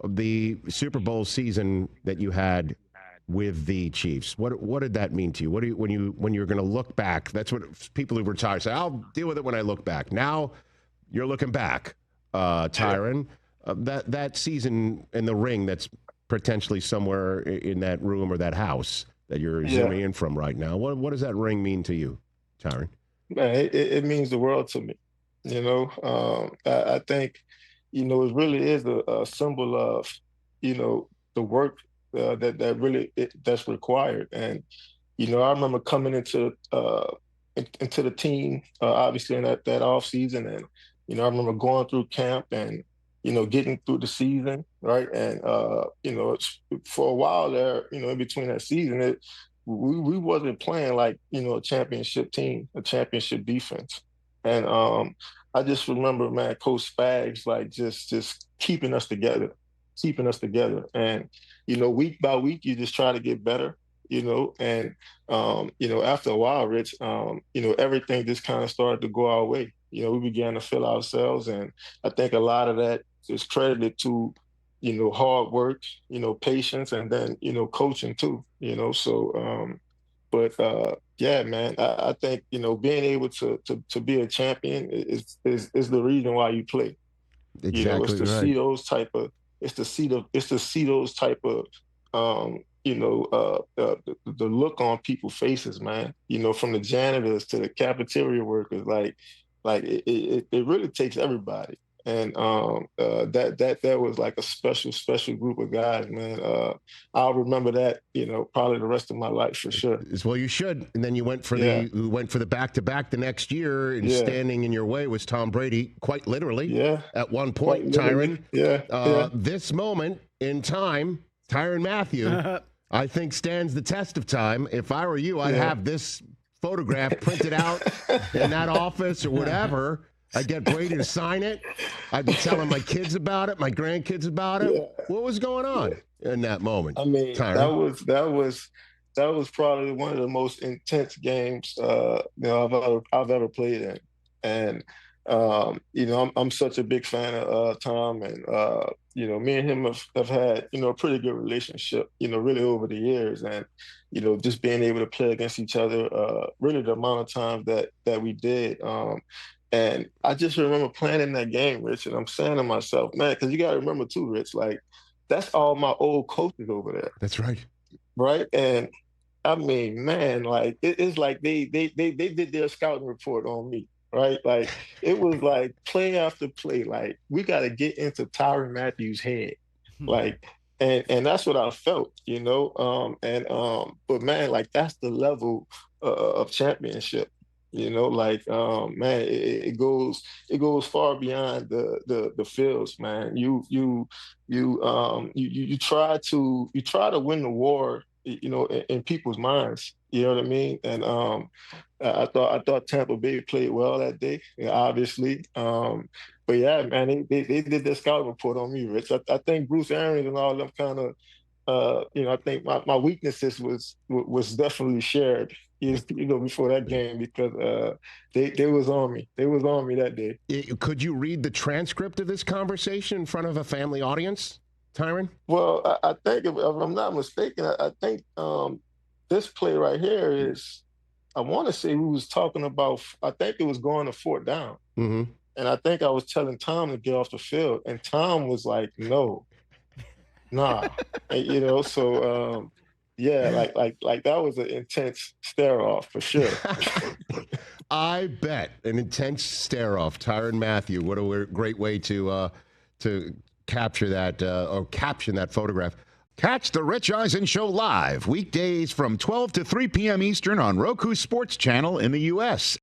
the Super Bowl season that you had with the Chiefs. What did that mean to you? What do you when you're going to look back? That's what people who retire say. I'll deal with it when I look back. Now you're looking back, Tyrann. That season in the ring that's potentially somewhere in that room or that house that you're zooming in from right now. What does that ring mean to you, Tyrann? Man, it means the world to me. I think, it really is a symbol of, the work that's required. And, I remember coming into the team, obviously in that off season, and I remember going through camp and getting through the season, right? And for a while there, in between that season, we wasn't playing like a championship team, a championship defense, and I just remember, man, Coach Spags like just keeping us together, and week by week you just try to get better, and after a while, Rich, everything just kind of started to go our way. We began to feel ourselves, and I think a lot of that is credited to hard work, patience, and then coaching too. Yeah, man, I think being able to be a champion is the reason why you play. Exactly It's to right. see those type of the look on people's faces, man. From the janitors to the cafeteria workers, like it really takes everybody. And that was like a special group of guys, man. I'll remember that, probably the rest of my life for sure. Well, you should. And then you went for the back-to-back the next year, and standing in your way was Tom Brady, quite literally. Yeah. At one point, Tyrann. Yeah. This moment in time, Tyrann Mathieu, I think stands the test of time. If I were you, I'd have this photograph printed out in that office or whatever. I'd get Brady to sign it. I'd be telling my kids about it, my grandkids about it. Yeah. What was going on in that moment? I mean, Tyrann? that was probably one of the most intense games I've ever played in. And I'm such a big fan of Tom, and me and him have had a pretty good relationship, really over the years, and just being able to play against each other, really the amount of times that we did. And I just remember playing in that game, Rich, and I'm saying to myself, man, because you got to remember too, Rich, like that's all my old coaches over there. That's right. Right. And I mean, man, like it's like they did their scouting report on me. Right. Like it was like play after play. Like we got to get into Tyrann Mathieu's head. Like, and that's what I felt, but man, like that's the level of championship. Man, it goes far beyond the fields, man. You try to win the war, in people's minds. You know what I mean? And I thought Tampa Bay played well that day, obviously. But yeah, man, they did their scouting report on me, Rich. I think Bruce Arians and all them kind of, I think my weaknesses was definitely shared, before that game, because they was on me. They was on me that day. Could you read the transcript of this conversation in front of a family audience, Tyrann? Well, I think if I'm not mistaken, I think this play right here is, I want to say we was talking about, I think it was going to fourth down. Mm-hmm. And I think I was telling Tom to get off the field, and Tom was like, no, nah. And, so yeah, like that was an intense stare off for sure. I bet an intense stare off. Tyrann Mathieu. What a great way to capture that or caption that photograph. Catch the Rich Eisen Show live weekdays from 12 to 3 p.m. Eastern on Roku Sports Channel in the U.S.